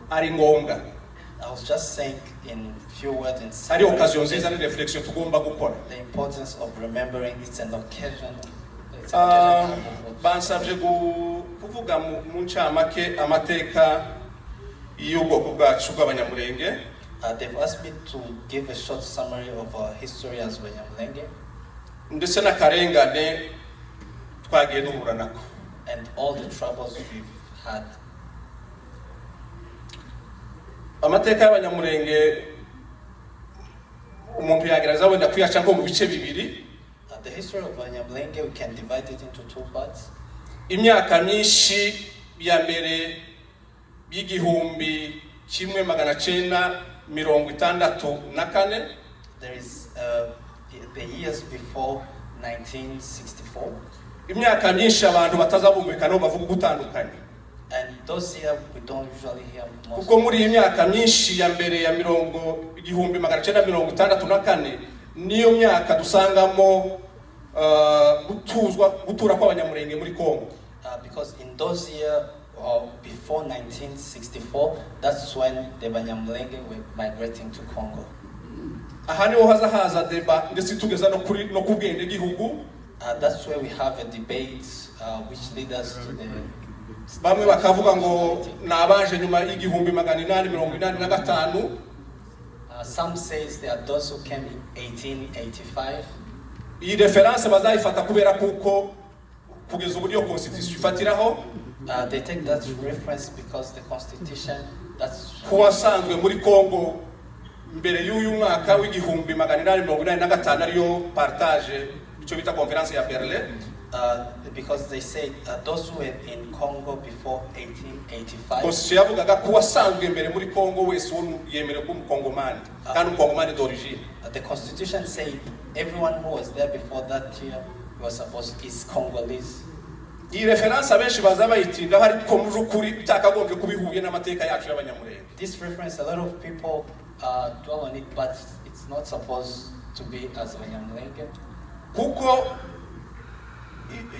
ari ngombwa. I was just saying in few words in ari occasion nziza ni reflection tugomba gukora. The importance of remembering it's an occasion. Bansabye kuvuga mu ncamake amateka y'ubwoko bwacu bw'abanyamurenge. They've asked me to give a short summary of our history as abanyamurenge. Ndetse n'akarengane twagiye duhura nako. And all the troubles we've had. Amateka y'abanyamurenge umuntu yagereza wenda kuyaca nko mu bice bibiri. The history of abanyamurenge, we can divide it into two parts. Imyaka myinshi ya mbere y'igihumbi kimwe magana cyenda mirongo itandatu na kane. There is the years before 1964. Imyaka myinshi abantu batazabumvikana bavuga gutandukanye. And those here we don't usually hear most. Kuko muri imyaka myinshi ya mbere ya igihumbi magana cyenda mirongo itandatu na kane niyo myaka dusangamo gutura kw'abanyamurenge muri Kongo. Because in those years before 1964, that's when the Banyamulenge were migrating to Congo. Aha niho haza deba ndetse tugeza no kubwende gihugu. That's where we have a debate which leads us to the bamwe bakavuga ngo nabaje nyuma y'igihumbi magana inani mirongo inani na gatanu. Some says there are those who came in 1885. Iyi reference bazayifata kubera kuko kugeza uburyo constitution ifatiraho. They take that reference because the constitution that's kuwasanzwe muri Congo mbere y'uyu mwaka w'igihumbi magana inani mirongo inani na gatanu ariyo partage icyo bita conference ya Berlin. Because they say those who were in Congo before 1885. Constitution yavugaga kuwasanzwe mbere muri Congo wese yemerewe ko umukongomani kandi umukongomani d'origine. The constitution said everyone who was there before that year was supposed is Congolese. Iyi reference abenshi bazabayitinda hari ko mu rukuri bitakagombye kubihuye n'amateka yacu y'abanyamurenge. This reference a lot of people dwell on it, but it's not supposed to be as abanyamurenge. Kuko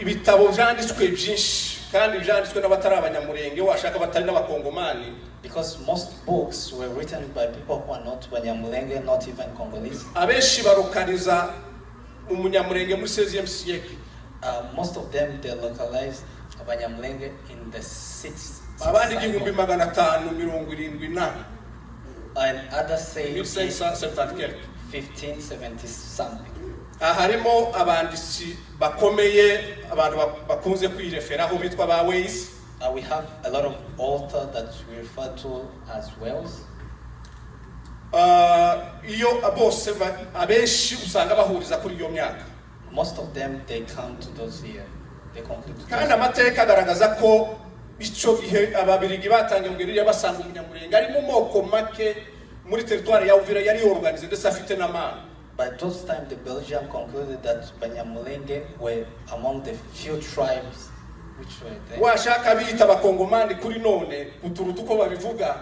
ibitabo byanditswe byinshi kandi byanditswe n'abatari abanyamurenge washaka batari n'abakongomani. Because most books were written by people who are not Banyamulenge, not even Congolese. Abenshi barokaniza umunyamurenge muri 16e siècle. Most of them they localized Banyamulenge in the 6th. Abandi igihumbi magana atanu mirongo irindwi na. And others say 1570 something. Harimo abandisi bakomeye abantu bakunze kwireferaho bitwa ba Ways. We have a lot of authors that we refer to as Wells. Iyo abose abenshi usanga bahuriza kuri iyo myaka. Most of them they come to those years. They conclude. Kandi amateka agaragaza ko ico gihe Ababirigi batangiye ngirira basanga umunyamurenge ari mu moko make muri territoire ya Uvira yari organize ndetse afite n'amana. By those time the Belgium concluded that Banyamulenge were among the few tribes which were there. Washaka bita abakongomani kuri none kuturuta uko babivuga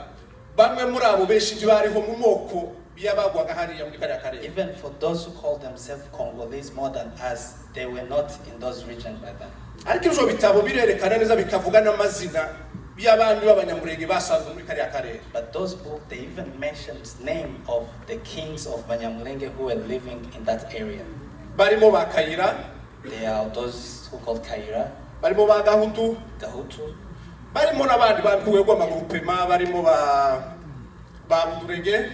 bamwe muri abo benshi ntibariho mu moko yabagwaga hariya muri kariya karere. Even for those who call themselves Congolese more than us, they were not in those regions by then. Ariko ivyo bitabo birerekana neza bikavuga n'amazina y'abandi b'abanyamurenge basanzwe muri kariya karere. But those books they even mentioned name of the kings of Banyamulenge who were living in that area. Barimo ba Kayira. They are those who called Kayira. Barimo ba Gahutu. Barimo n'abandi bampuwe kwa magurupema barimo ba Budurege.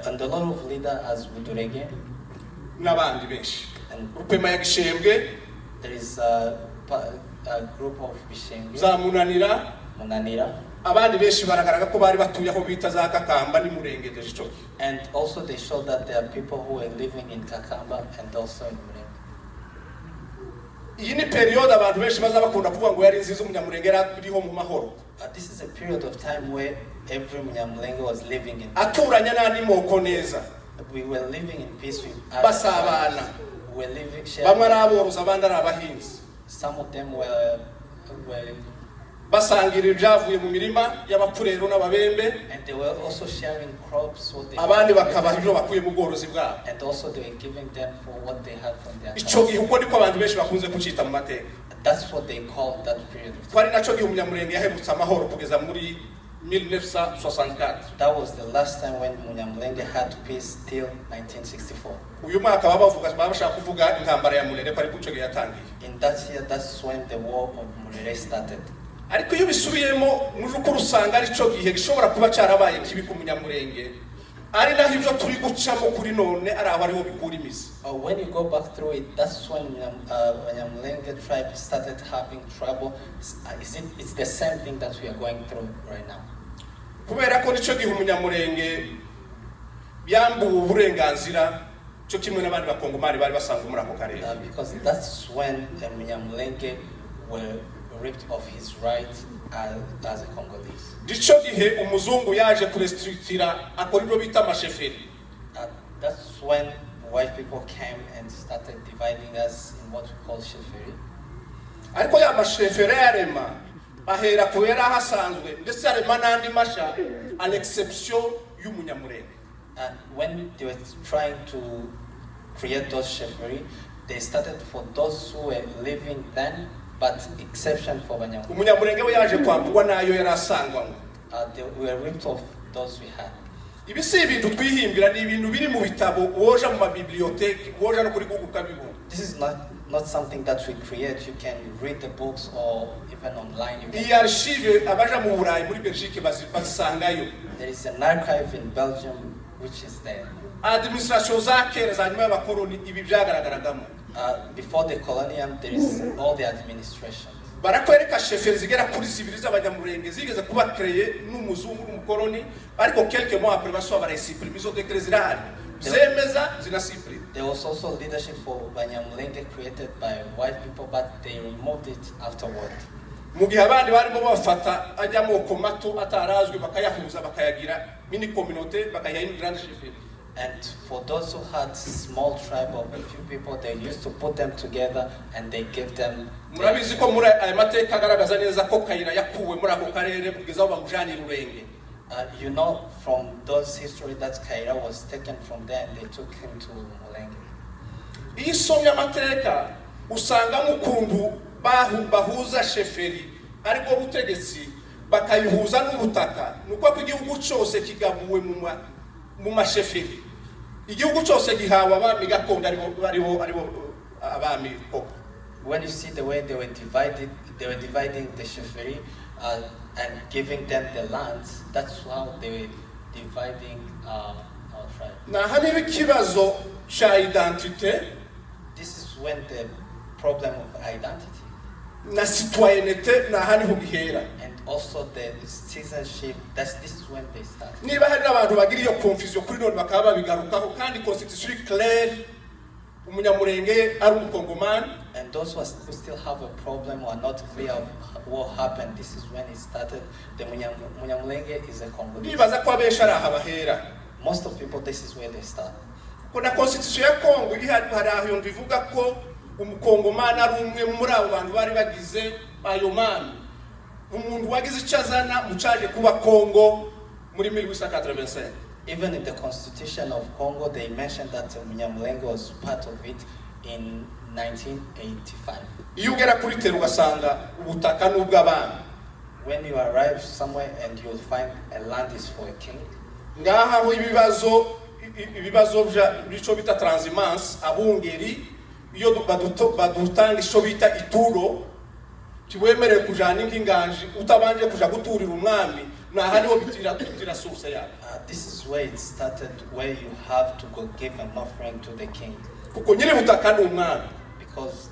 And a lot of leaders as Budurege. N'abandi benshi. Rupema ya Gishembwe. There is a group of Bishembwe. Za Munanira. Abandi benshi baragaragara ko bari batuye aho bita za Kakamba ni Murenge de Stoke. And also they show that there are people who are living in Kakamba and also in Murenge. Iyi ni period abantu benshi bazabakunda kuvuga ngo yari nziza umunyamurenge ariho mu mahoro. This is a period of time where every Munyamulenge was living in aturanya n'andi moko neza. We were living in peace with basabana. We were living bamwe ari aborozi abandi ari abahinzi. Some of them were basangira ibyavuye mu mirima y'abapfurero n'ababembe. And they were also sharing crops what they abandi bakabaha ibyo bakuye mu bworozi bwabo. And also they were giving them for what they had from their ico gihe uko niko abantu benshi bakunze kucita mu mateka. That's what they called that period. Twari naco gihe umunyamurenge yahemutse amahoro kugeza muri 1964. That was the last time when Munyamulenge had peace till 1964. Uyu mwaka babavuga babashaka kuvuga intambara ya Mulere ko ari kuco yatangiye. In that year, that's when the war of Mulere started. Ariko iyo bisubiyemo mujuko rusanga ari cyo gihe gishobora kuba cyarabaye kibi ku Munyamurenge. Ari naho ibyo turi gucamo kuri none ari aho ariho bikura imizi. When you go back through it, that's when Banyamulenge tribe started having trouble. It's the same thing that we are going through right now. Kubera ko nico gihe Umunyamurenge yambuwe uburenganzira cyo kimwe n'abandi bakongomani bari basanzwe muri ako karere. Because that's when Munyamulenge were ripped of his right as a Congolese. Dico gihe umuzungu yaje kurestructura akora ibyo bita amasheferi. That's when white people came and started dividing us in what we call CHEFFERIES. Ariko ya masheferi yarema ahera kubera hasanzwe ndetse arema nandi masha an exception y'Umunyamurenge. And when they were trying to create those CHEFFERIES, they started for those who were living then, but exception for Banyamulenge. Umunyamurenge we yaje kwamburwa nayo yarasangwa. They were ripped off those we had. Ibi si ibintu twihimbira ni ibintu biri mu bitabo woja mu bibliothèque woja no kuri Google kabibona. This is not something that we create. You can read the books or even online. Iyi archive abaja mu Burayi muri Belgique bazisangayo. There is an archive in Belgium which is there. Administration za kera za nyuma y'abakoroni ibi byagaragaragamo. Before the colonium, there is all the administration. Barakwereka chefferie zigera kuri zibiri z'abanyamurenge zigeze kuba créé n'umuzungu n'umukoroni ariko quelques mois après baso barayisipira izo decrets zirahari zemeza zinasipira. There was also leadership for Banyamulenge created by white people, but they removed it afterward. Mu gihe abandi barimo bafata ajya moko mato atarazwe bakayahuza bakayagira mini communauté bakayaha une grande chefferie. And for those who had small tribe of a few people, they used to put them together and they gave them. Murabizi ko muri Amateka agaragaza neza ko Kayira yakuwe muri ako karere kugeza aho bamujanye Rurenge. You know from those history that Kayira was taken from there and they took him to Mulenge. Iyi somya Amateka usanga mukundu bahuza chefferie ariko butegetsi bakayihuza n'ubutaka nuko ko igihugu cyose kigabuwe mu masheferi. Igihugu cyose gihawe abami gakondo aribo abami koko. When you see the way they were dividing the CHEFFERIES and giving them the lands, that's how they were dividing our tribe. Na haniho ikibazo cha identité. This is when the problem of identity na citoyenneté na haniho gihera. And also the citizenship, this is when they start. Niba hari abantu bagira iyo confusion kuri none bakaba babigarukaho kandi constitution claire Umunyamurenge ari umukongomani. And those who still have a problem or are not clear of what happened, this is when it started. The Munyamulenge is a Congolese. Nibaza ko abesha ari ahabahera. Most of people, this is where they start. Kuna constitution ya Congo hari aho ndivuga ko umukongomani ari umwe muri abo bantu bari bagize ayo mani. Umuntu wagize icazana mucaje kuba Congo muri 1885. Even in the constitution of Congo, they mentioned that Munyamulenge was part of it in 1985. Iyo ugera kuri tero ugasanga ubutaka n'ubw'abami. When you arrive somewhere and you'll find a land is for a king. Ngaha ho ibibazo bico bita transhumance abungeri iyo badutanga ico bita ituro kiwemereye kujana inganje utabanje kuja guturira umwami na hariho bitira source yayo. This is where it started, where you have to go give an offering to the king. Kuko nyiri butaka n'umwami. Because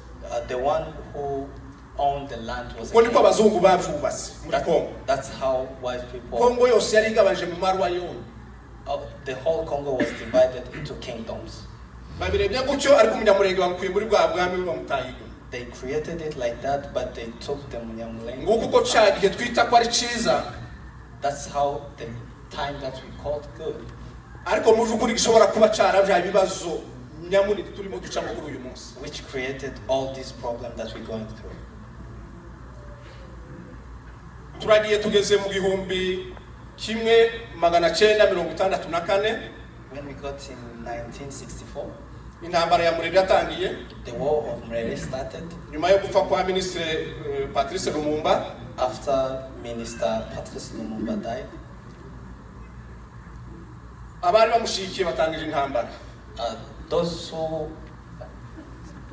the one who owned the land was a king. Niko abazungu bavubatse muri Congo. That's how white people. Congo yose yari igabanje mu marwa yone. The whole Congo was divided into kingdoms. Babirebye gutyo ariko Umunyamurenge bamukuye muri bwa bwami bamutayigo. They created it like that, but they took the Munyamulenge. Nguko ko cyagihe twita ko ari ciza. That's how the time that we called good. Ariko mujukuri gishobora kuba carabya ibibazo nyamuri turimo ducamo kuri uyu munsi. Which created all these problems that we're going through. Turagiye tugeze mu gihumbi kimwe magana 964. When we got in 1964, intambara ya Mulere yatangiye. The war of Mulere started. Nyuma yo gupfa kwa Ministre Patrice Lumumba. After Minister Patrice Lumumba died, abari bamushigikiye batangije intambara. those who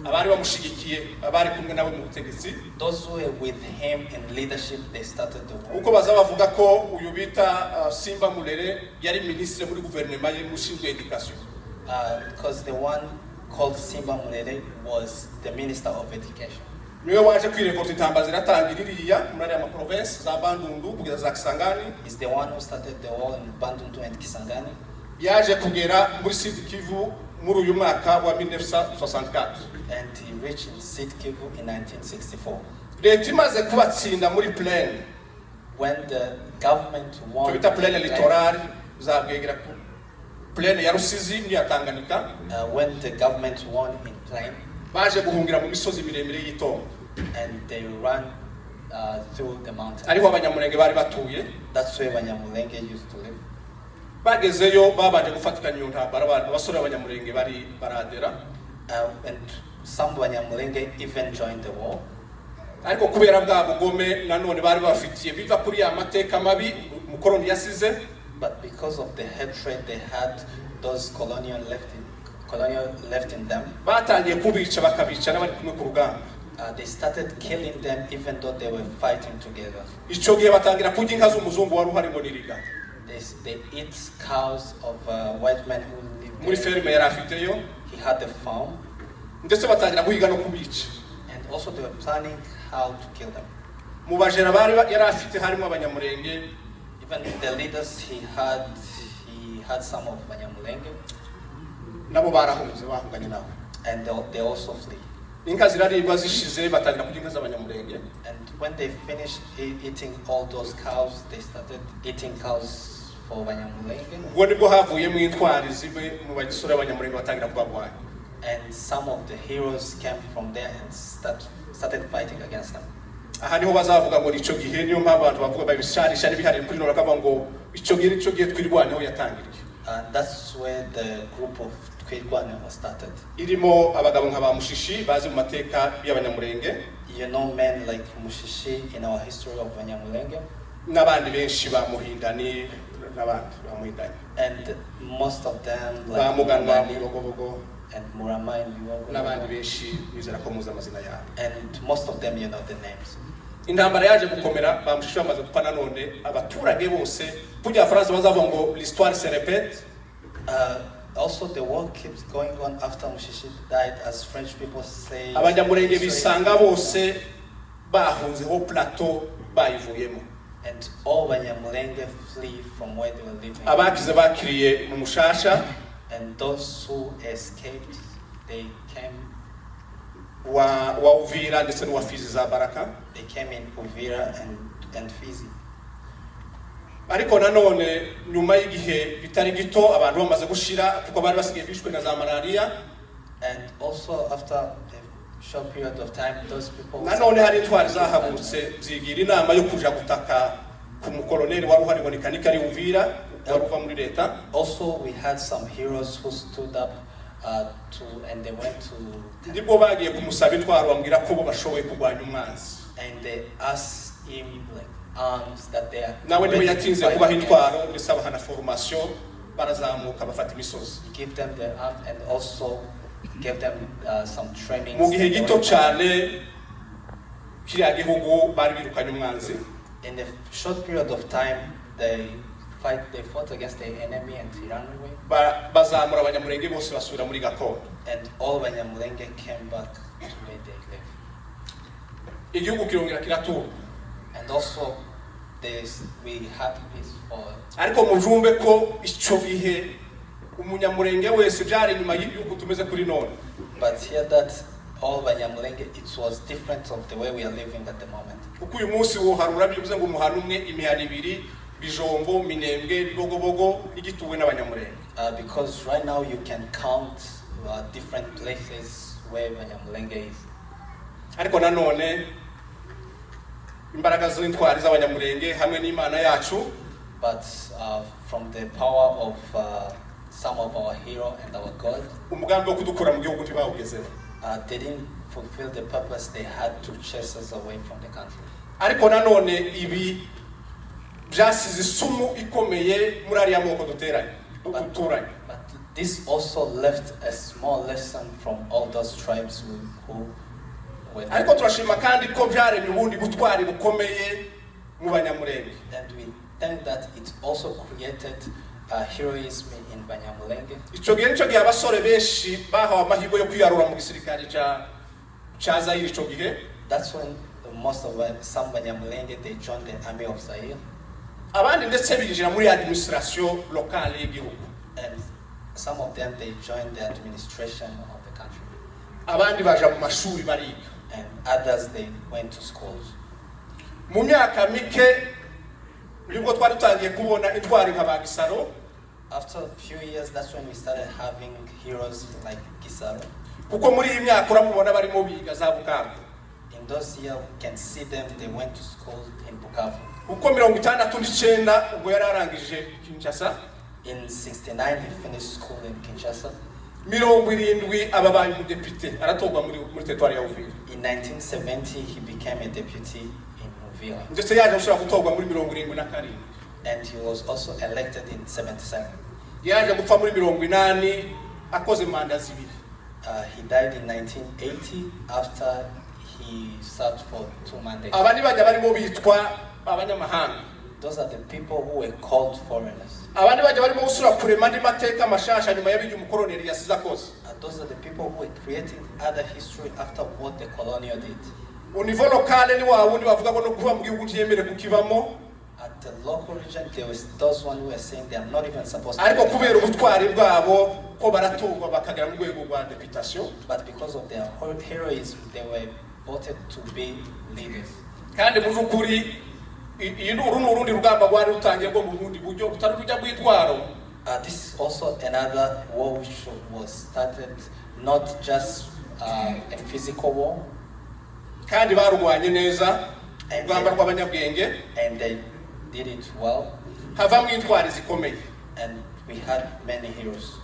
abari bamushigikiye abari kumwe nawe mu butegetsi, those who were with him in leadership, they started the war. uko baza bavuga ko uyu bita Simba Murere yari ministre muri guverinoma ye mushinzwe education. Because the one called Simba Murere was the Minister of Education. Niwe waje kwirekota intambara ziratangira iriya muri ama province za Bandundu kugeza za Kisangani. He's the one who started the war in Bandundu and Kisangani. Yaje kugera muri Sud Kivu muri uyu mwaka wa 1964. And he reached Sud Kivu in 1964. Leta imaze kubatsinda muri plaine. When the government won, tubita plaine littorale zabwegera ku plaine ya Rusizi n'iya Tanganyika. When the government won in plain, baje guhungira mu misozi miremire y'Itongo. And they ran through the mountains. Ariho abanyamurenge bari batuye. That's where abanyamurenge used to live. Bagezeyo babanje gufatikanya iyo ntambara abasore abanyamurenge bari baradera. And some abanyamurenge even joined the war. Ariko kubera bwa bugome nanone bari bafitiye biva kuri ya Amateka mabi mukoroni yasize. But because of the hatred they had, those colonial left in them, batangiye kubica bakabica n'abari kumwe ku rugamba. They started killing them even though they were fighting together. Ico gihe batangira kurya inka z'umuzungu wari uhari ngo niriga. They eat cows of white men who lived muri ferme yari afiteyo. He had a farm. Ndetse batangira guhiga no kubica. And also they were planning how to kill them. Mu bajera bari yari afite harimo abanyamurenge. Even the leaders he had some of abanyamurenge. Nabo barahunze bahunganye nabo. And they also flee. Inka ziraribwa zishize batangira kurya inka z'abanyamurenge. And when they finished eating all those cows, they started eating cows for abanyamurenge. Ubwo nibwo havuyemo intwari zimwe mu bagisore abanyamurenge batangira kubagwanya. And some of the heroes came from there and started fighting against them. Aha niho bazavuga ngo ico gihe niyo mpamvu abantu bavuga babisharisha n'ibihari kuri nora kavuga ngo ico gihe twirwaneho yatangiriye. And that's where the group of Twirwane was started. Irimo abagabo nka ba Mushishi bazi mu mateka y'abanyamurenge. You know men like Mushishi in our history of abanyamurenge. N'abandi benshi ba Muhindani n'abandi ba Muhindani. And most of them like ba Muganwa mu Bogobogo and Murama in Bibogo. N'abandi benshi bizera ko muza amazina yabo. And most of them you know the names. Intambara yaje gukomera ba Mushishi bamaze gupfa nanone abaturage bose kujya France bazavuga ngo l'histoire se répète. Also the war keeps going on after Mushishi died, as French people say. Abanyamurenge bisanga bose bahunze ho plateau bayivuyemo. And all abanyamurenge flee from where they were living. Abakize bakiriye mu Mushasha. And those who escaped, they came. wa Uvira ndetse n'uwa Fizi za Baraka. They came in Uvira and Fizi. Ariko nanone nyuma y'igihe bitari gito abantu bamaze gushira kuko bari basigaye bishwe na za malaria. And also after a short period of time, those people. Nanone hari intwari zahabutse zigira inama yo kuja gutaka ku mukoloneli wari uhari ngo nikanika ari Uvira wari uva muri leta. Also we had some heroes who stood up and they went to. Ndibwo bagiye kumusaba intwaro bambwira ko bo bashoboye kurwanya umwanzi. And they asked him like arms that they are. Nawe niwe yatinze kubaha intwaro bisaba hana formation barazamuka bafata imisozi. Give them the arms and also give them some training. Mu gihe gito cyane kiriya gihugu bari birukanye umwanzi. In a short period of time they fought against the enemy and he ran away. Bazamura abanyamurenge bose basubira muri gakondo. And all abanyamurenge came back to where they live. Igihugu kirongera kiratura. And also we had peace for. Ariko mujumbe ko ico gihe umunyamurenge wese byari nyuma y'igihugu tumeze kuri none. But here that all abanyamurenge, it was different of the way we are living at the moment. Kuko uyu munsi wo harura bivuze ngo umuhana umwe imihana ibiri Bijombo Minembwe Bibogobogo igituwe n'abanyamurenge. Because right now you can count different places where abanyamurenge is. Ariko nanone imbaraga z'intwari z'abanyamurenge hamwe n'Imana yacu. But from the power of some of our hero and our God, umugambi wo kudukura mu gihugu ntibawugezeho. They didn't fulfill the purpose. They had to chase us away from the country. ariko nanone ibi byasize isumu ikomeye muri ariya moko duteranye duturanye. But this also left a small lesson from all those tribes who were. Ariko turashima kandi ko byaremye ubundi butwari bukomeye mu banyamurenge. And we thank that it also created heroism in Banyamulenge. Ico gihe abasore benshi bahawe amahirwe yo kwiyarura mu gisirikare ca Zaire ico gihe. That's when most of some Banyamulenge they joined the army of Zaire. Abandi ndetse binjira muri administration locale y'igihugu. And some of them they joined the administration of the country. Abandi baja mu mashuri bariga. And others they went to schools. Mu myaka mike nibwo twari tutangiye kubona intwari nka Bagisaro. After a few years, that's when we started having heroes like Gisaro. Kuko muri iyi myaka uramubona barimo biga za Bukavu. In those years, we can see them. They went to school in Bukavu. Kuko 69 ubwo yararangije Kinshasa. In 69, he finished school in Kinshasa. 70 ababaye umudepite aratorwa muri territoire ya Uvira. In 1970, he became a deputy in Uvira. Ndetse yaje gushaka gutorwa muri 77. And he was also elected in 77. Yaje gupfa muri 80 akoze manda zibiri. He died in 1980 after he served for 2 mandates. Abandi bajya barimo bitwa abanyamahanga. Those are the people who were called foreigners. Abandi bajya barimo gusura kurema andi mateka mashasha nyuma y'ibyo umukoloni yasize akoze. Those are the people who were creating other history after what the colonial did. Au niveau local ni wa wundi bavuga ngo no kuba mu gihugu cyemere kukibamo. At the local region, there was those one who were saying they are not even supposed to. Ariko kubera ubutwari bwabo ko baratorwa bakagera mu rwego rwa deputation. But because of their heroism, they were voted to be leaders. Kandi mu byukuri iyi urundi rugamba rwari rutangiye rwo mu bundi buryo butari rujya bwitwaro. This is also another war which was started, not just a physical war. Kandi barwanye neza urugamba rw'abanyabwenge. And they did it well. Havamo intwari zikomeye. And we had many heroes.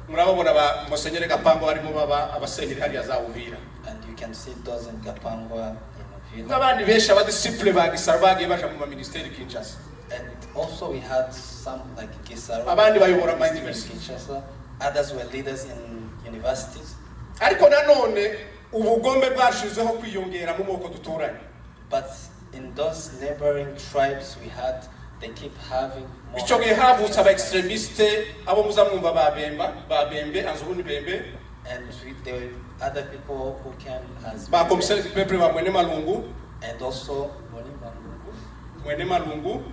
Murababona ba Musenyeri Gapango barimo baba abasenyeri hariya za Uvira. And you can see those in Gapangwa in Uvira. N'abandi benshi abadisciple ba Gisaro bagiye baje mu ministeri Kinshasa. And also we had some like Gisaro. Abandi bayobora ama university. Kinshasa. Others were leaders in universities. Ariko nanone ubugombe bwashizeho kwiyongera mu moko duturanye. But in those neighboring tribes we had, they keep having more. Ico gihe havutse aba extremiste abo muzamwumva babembe anzubundi bembe. And there were other people who came as ba commissaire du peuple ba Mwene Malungu. And also Mwene Malungu.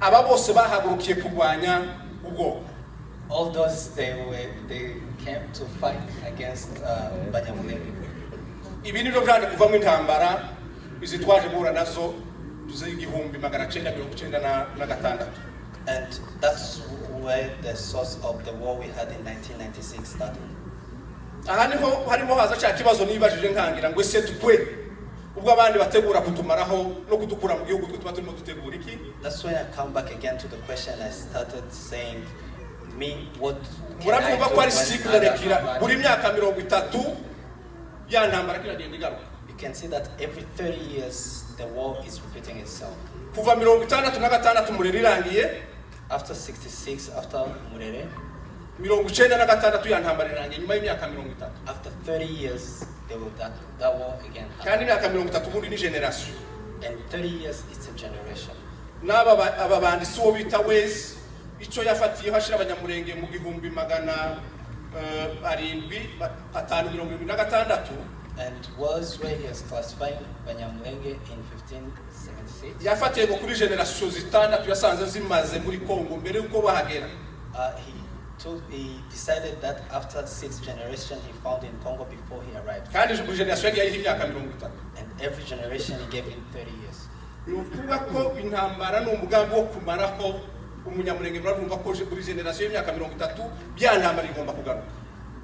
Aba bose bahagurukiye kurwanya ubwoko. All those they came to fight against Banyamulenge. Ibi nibyo byaje kuvamo intambara izitwaje guhura nazo z'igihumbi 1996. And that's where the source of the war we had in 1996 started. Aha niho harimo haza cya kibazo nibajije nkangira ngo ese tukwe ubwo abandi bategura kutumaraho no kudukura mu gihugu tuba turimo dutegura iki. That's when I come back again to the question I started saying me what murabyumva ko ari cycle rekira buri myaka 30 ya ntambara kiragenda igaruka. You can see that every 30 years the war is repeating itself. Kuva 66 Murere irangiye. After 66, after Murere. 96 ya ntambara irangiye nyuma y'imyaka 30. After 30 years there will that war again. Kandi imyaka 30 ubundi ni generation. And 30 years it's a generation. N'aba ababandisi wo bita wese ico yafatiye hashira abanyamurenge mu gihumbi 776. And was where he is classifying Banyamulenge in 1576. Yafatiye go kuri generation zitandatu yasanze zimaze muri Kongo mbere uko bahagera. He decided that after 6 generations he found in Congo before he arrived. Kandi buri generation yagiye imyaka 30. And every generation he gave him 30 years. Nukuvuga ko intambara n'umugambi wo kumaraho umunyamurenge murumva ko buri generation y'imyaka 30 byantambara igomba kugaruka.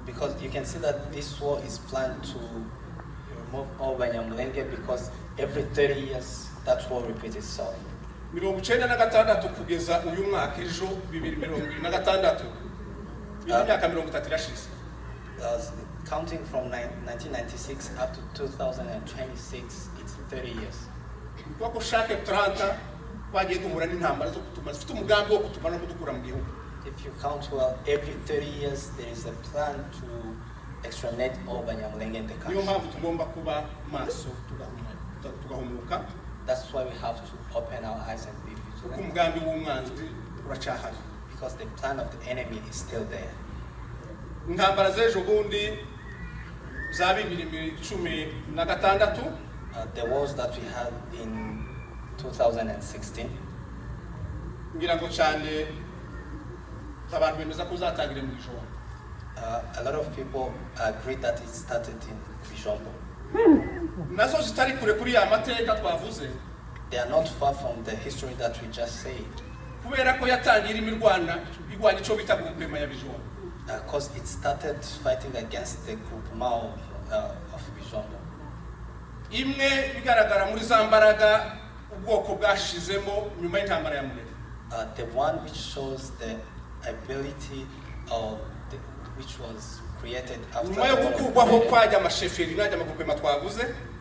Because you can see that this war is planned to remove all Banyamulenge because every 30 years that war repeats itself. 96 kugeza uyu mwaka ejo 2026 imyaka 30 irashize. Counting from 1996 up to 2026, it's 30 years. Kuko shake 30 bagiye duhura n'intambara zo kutuma zifite umugambi wo kutuma no kudukura mu gihugu. If you count well, every 30 years there is a plan to exterminate all Banyamulenge in the country. Niyo mpamvu tugomba kuba maso tugahumuka. That's why we have to open our eyes and be vigilant. Kuko umugambi w'umwanzi uracahari. Because the plan of the enemy is still there. Intambara z'ejo bundi za 2016 the wars that we had in 2016. Ngira ngo cyane abantu bemeza ko zatangire mu ijoro. A lot of people agree that it started in Bijombo. Nazo zitari kure kuri ya mateka twavuze. They are not far from the history that we just said. Kubera ko yatangira imirwana igwanya ico bita groupement ya Bijombo. Because it started fighting against the groupement of Bijombo. Imwe bigaragara muri za mbaraga ubwoko bwashizemo nyuma y'intambara ya Murere. The one which shows the ability of which was created after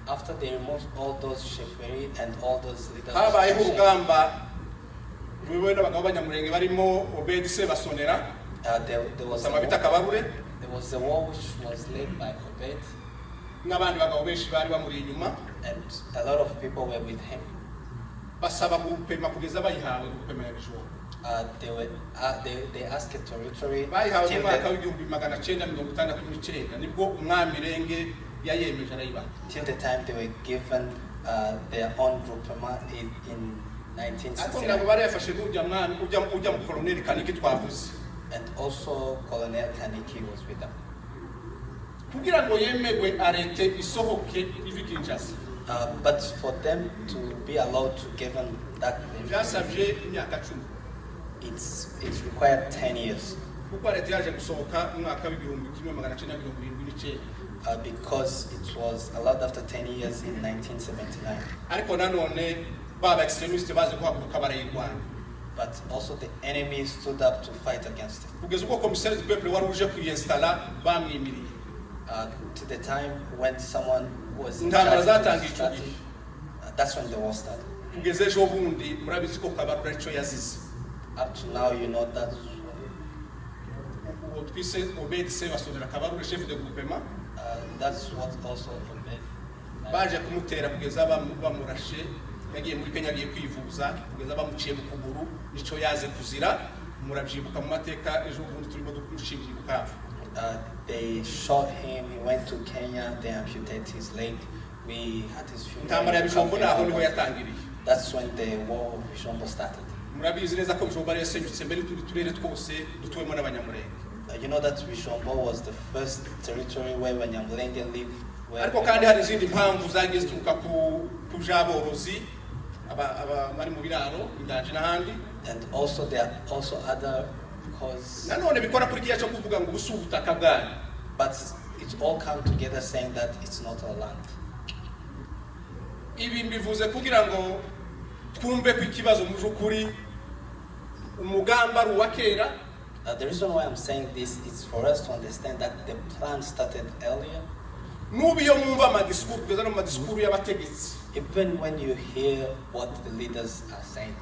after they removed all those chefferies and all those leaders. Habayeho urugamba rwiwe n'abagabo b'abanyamurenge barimo there was a war which was led by Obed. N'abandi bagabo benshi bari bamuri inyuma. And a lot of people were with him. Basaba gupema kugeza bayihawe gupema ya Bijombo. They asked a territory. Bayihawe mu mwaka w'igihumbi 1969 nibwo umwamirenge yayemeje arayiba. Till the time they were given their own groupement in 1969. And also Colonel Kaniki was with them. But for them to be allowed to give them that, it's required 10 years. Because it was allowed after 10 years in 1979. But also the enemy stood up to fight against it. To the time when someone was in charge of the strategy, that's when the war started. Up to now, you know that that's what also Obed. Yagiye muri Kenya agiye kwivuza kugeza bamuciye mu kuguru nico yaze kuzira murabyibuka mu mateka ejo bundi turimo dushingiye Bukavu. They shot him, he went to Kenya, they amputated his leg, we had his funeral. Intambara ya Bijombo naho niho yatangiriye. That's when the war of Bijombo started. Murabizi neza ko Bijombo ari yasenyutse mbere turere twose dutuwemo n'abanyamurenge. You know that Bijombo was the first territory where Banyamurenge lived. Ariko kandi hari izindi mpamvu zagiye zituruka ku byaborozi abari mu biraro inganje n'ahandi. And also there are also other cause. Nanone bikora kuri kiya cyo kuvuga ngo busu ubutaka bwanyu. But it's all come together saying that it's not our land. Ibi mbivuze kugira ngo twumve ku ikibazo mu jukuri umugamba ruwakera. The reason why I'm saying this is for us to understand that the plan started earlier. Even when you hear what the leaders are saying,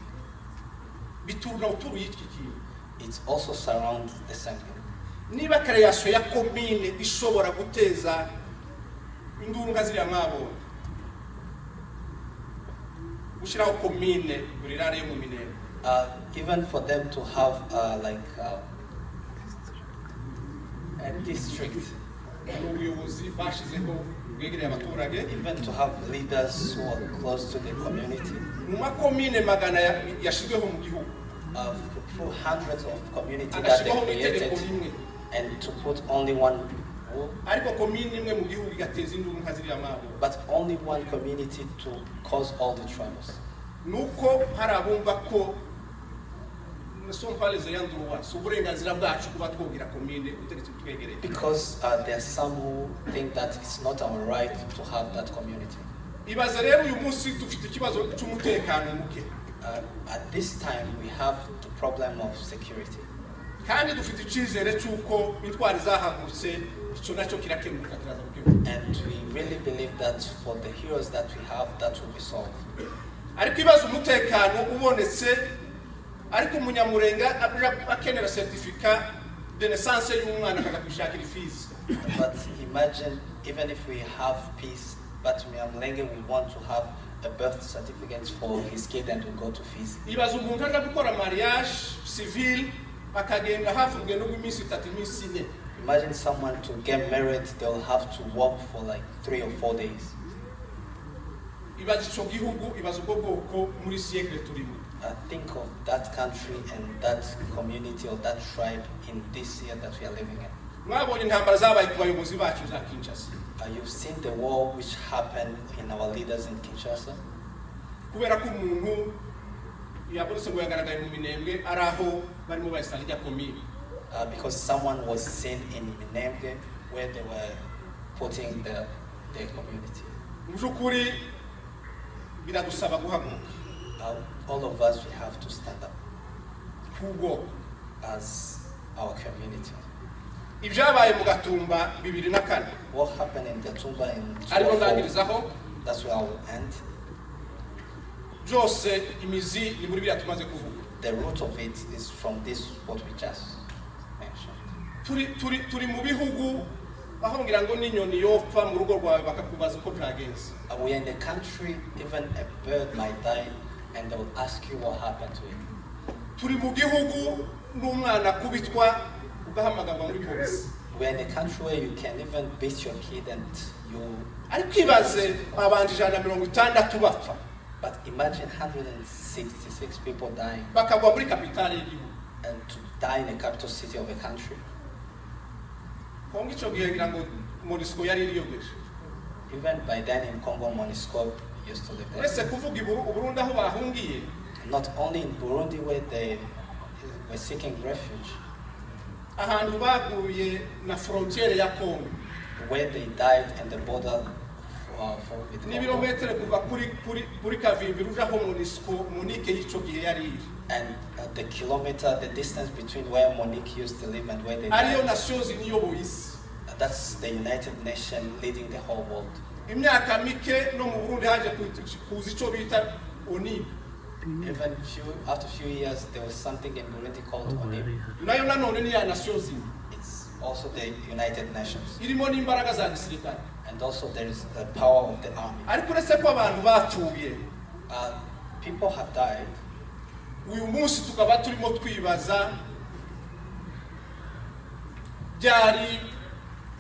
it also surrounds the same thing. Niba creation ya commune ishobora guteza induru ngazira mwabo gushiraho commune burirare yo mu minere. Even for them to have a district, even to have leaders who are close to the community. Hundreds of communities that they created, and to put only one rule, but only one community to cause all the troubles. Because there are some who think that it's not our right to have that community. At this time, we have the problem of security. kandi dufite icyizere cy'uko intwari zahagurutse icyo nacyo kirakemuka kiraza gukemuka. And we really believe that for the heroes that we have, that will be solved. ariko ibibazo umutekano ubonetse ariko umunyamurenga akenera certificate de naissance y'umwana akaza kwishakira ifizi. But imagine, even if we have peace, but Munyamulenge we want to have a birth certificate for his kid and will go to fees. Ibaza umuntu aje gukora mariage civil akagenda hafi urugendo rw'iminsi 3 iminsi 4. Imagine someone to get married, they'll have to walk for like 3 or 4 days. Ibaza ico gihugu, ibaza ubwo bwoko muri siècle turimo. Think of that country and that community or that tribe in this year that we are living in. Mwabonye intambara zabaye ku bayobozi bacu za Kinshasa. You've seen the war which happened in our leaders in Kinshasa. Kubera ko umuntu yabonetse ngo yagaragaye mu Minembwe araho barimo bayisalija komini. Because someone was seen in Minembwe where they were putting the community. Mujukuri biradusaba guhaguruka. All of us, we have to stand up Kugo as our community. Ibyabaye mu Gatumba 2004. What happened in Gatumba in 2004? That's where I will end. Byose imizi ni muri bya tumaze kuvuga. The root of it is from this what we just mentioned. Turi mu bihugu aho ngira ngo n'inyoni yopfa mu rugo rwawe bakakubaza uko byagenze. We are in the country, even a bird might die and they will ask you what happened to it. Turi mu gihugu n'umwana kubitwa ugahamagarwa muri polisi. We are in a country where you can even beat your kid and you. Ariko ibaze abantu 160 bapfa. But imagine 166 people dying. Bakagwa muri kapitale y'igihugu. And to die in the capital city of a country. Kongo ico gihe ngira ngo MONUSCO yari iriyogeje. Even by then in Congo, MONUSCO used to live there. Ese kuvuga Burundi aho bahungiye. Not only in Burundi where they were seeking refuge. Ahantu baguye na frontiere ya Congo. Where they died and the border with Congo. Ni birometero kuva kuri Kavimbi rujaho MONUSCO Monique y'ico gihe yari. And the kilometer, the distance between where Monique used to live and where they died. Ariyo Nations Unies. That's the United Nations leading the whole world. Imyaka mike no mu Burundi haje kuza ico bita ONU. Even after a few years, there was something in Burundi called ONU. Nayo nanone ni ya Nations. It's also the United Nations. Irimo n'imbaraga za gisirikare. And also there is the power of the army. Ariko uretse ko abantu bapfuye. People have died. Uyu munsi tukaba turimo twibaza byari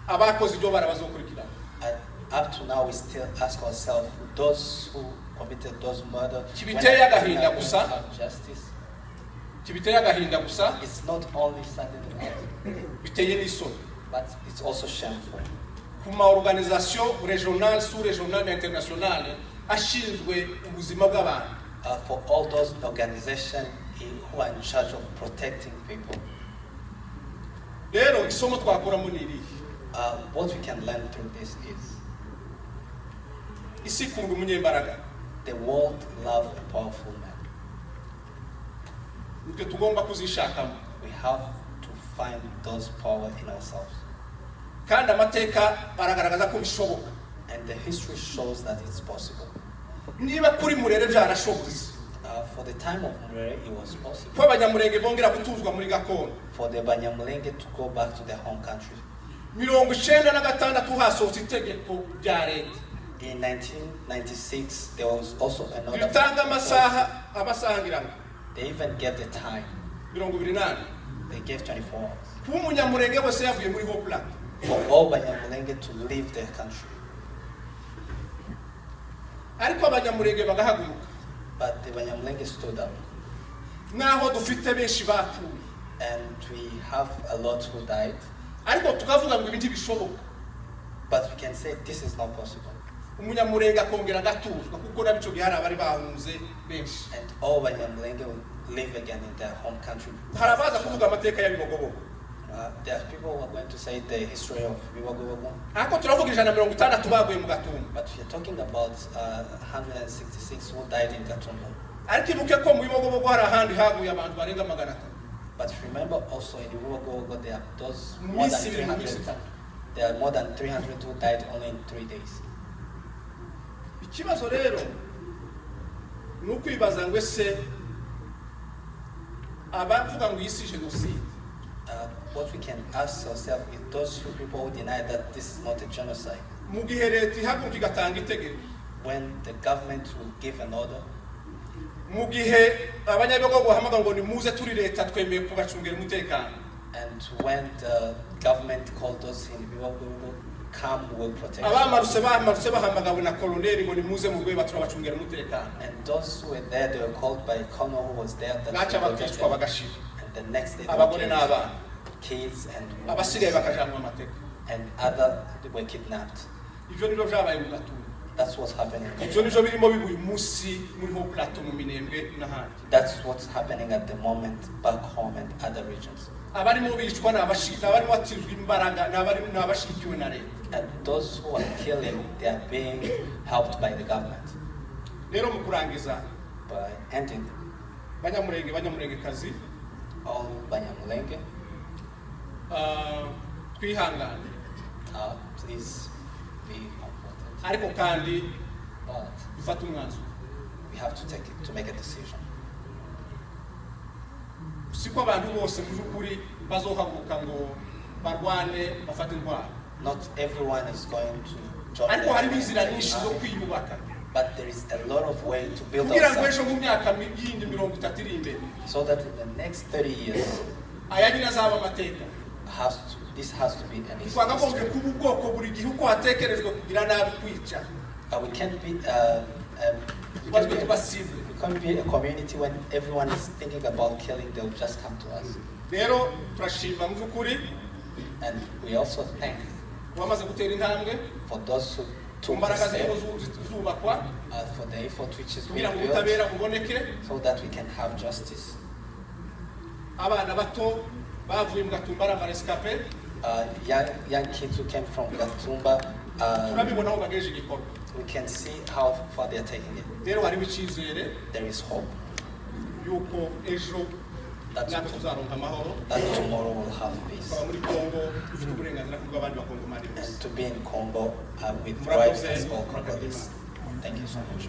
abakoze ibyo barabazokurikirana. Up to now we still ask ourselves, those who committed those murder, kibiteye agahinda gusa. Justice. Kibiteye agahinda gusa. It's not only saddening, biteye n'isoni. but it's also shameful. Ku ma organisation régionale, sous-régionale, internationale ashinzwe ubuzima bw'abantu. For all those organizations who are in charge of protecting people. Rero isomo twakuramo ni iri. What we can learn through this is isi kunga umunyembaraga. The world loves a powerful man. Nitwe tugomba kuzishakamo. We have to find those power in ourselves. Kandi amateka aragaragaza ko bishoboka. And the history shows that it's possible. Niba kuri Murere byarashobotse. For the time of Murere, it was possible. Ko abanyamurenge bongera gutuzwa muri gakondo. For the Banyamurenge to go back to their home country. 1996 hasohotse itegeko rya leta. In 1996, there was also another. Bitanga amasaha ngirana. They even gave the time. 28. They gave 24 hours. Ku munyamurenge wese yavuye muri Hopla. For all Banyamurenge to leave their country. Ariko abanyamurenge bagahaguruka. But the Banyamurenge stood up. Naho dufite benshi bapfuye. And we have a lot who died. Ariko tukavuga ngo ibintu bishoboka. But we can say this is not possible. Umunyamurenge akongera gatuzwa kuko nabico gihari abari bahunze benshi. And all Banyamurenge will live again in their home country. Harabaza kuvuga amateka ya Bibogobogo. There are people who are going to say the history of Kubakoroni. Ako turavuga 160 baguye mu Gatumba. But we are talking about 166 who died in Gatumba. Ariko ibuke ko mu Bibogobogo hari ahandi haguye abantu barenga 500. But remember also in Kubakoroni there are those Mu more than minsi ibiri, mu minsi 300. itanu. There are more than 300 who died only in 3 days. Ikibazo rero ni ukwibaza ngo ese abavuga ngo iyi si jenoside What we can ask ourselves is those people who deny that this is not a genocide. mu gihe leta ihaguruka igatanga itegeko, When the government will give an order, mu gihe abanyabihugu bahamagara ngo nimuze turi leta twemeye kubacungira umutekano, and when the government called us in Kubakoroni, come will protect us. abamarutse bahamagawe na koloneli ngo nimuze mu rwego turabacungira umutekano, And those who were there, they were called by a colonel who was there. That baca will protect bakicwa them. bagashira, And the next day, they abagore were n'abana, killed. Kids and abasigaye bakajanwa Amateka. and other were kidnapped. Ivyo nivyo vyabaye mu Gatumba, That's what's happening. ivyo nivyo birimo biba uyu munsi muri ho plateau mu Minembwe n'ahandi. That's what's happening at the moment back home and other regions. Abarimo bicwa n'abarimo batizwa imbaraga n'abashikiwe na leta. And those who are killing, they are being helped by the government. Rero mu kurangiza, By ending banyamurengekazi, all banyamurenge, twihangane, please be comforted. ariko kandi But dufate umwanzuro. we have to make a decision. Siko abantu bose mu by'ukuri bazohaguruka ngo barwane bafate intwaro, Not everyone is going to join ariko harimo us. inzira nyinshi zo kwiyubaka But there is a lot of way to build kugira ngo ourselves ejo mu myaka yindi 30 iri imbere so that in the next 30 years, ayagira azaba amateka. this has to be an Twagagombye history. kuba ubwoko buri gihe uko hatekerejwe kugira nabi kwica, We can't be twazwe tubasibe. we can't be a community when everyone is thinking about killing. They'll just come to us. Rero turashima mu by'ukuri And we also thank wamaze gutera intambwe for those who ku took the mbaraga step, zubakwa for the effort which is being kugira ngo built ubutabera buboneke. so that we can have justice. Abana bato bavuye mu Gatumba ari amarescape, Young kids who came from Gatumba, turabibona aho bagejeje igikorwa. we can see how far they are taking it. Rero harimo icyizere There is hope yuko ejo that, natwe tuzaronka amahoro, that tomorrow we'll have peace. tukaba muri Kongo dufite uburenganzira bw'abandi bakongomani bose. And to be in Congo with Murakoze, rights as all murakoze. Congolese. Thank you so much.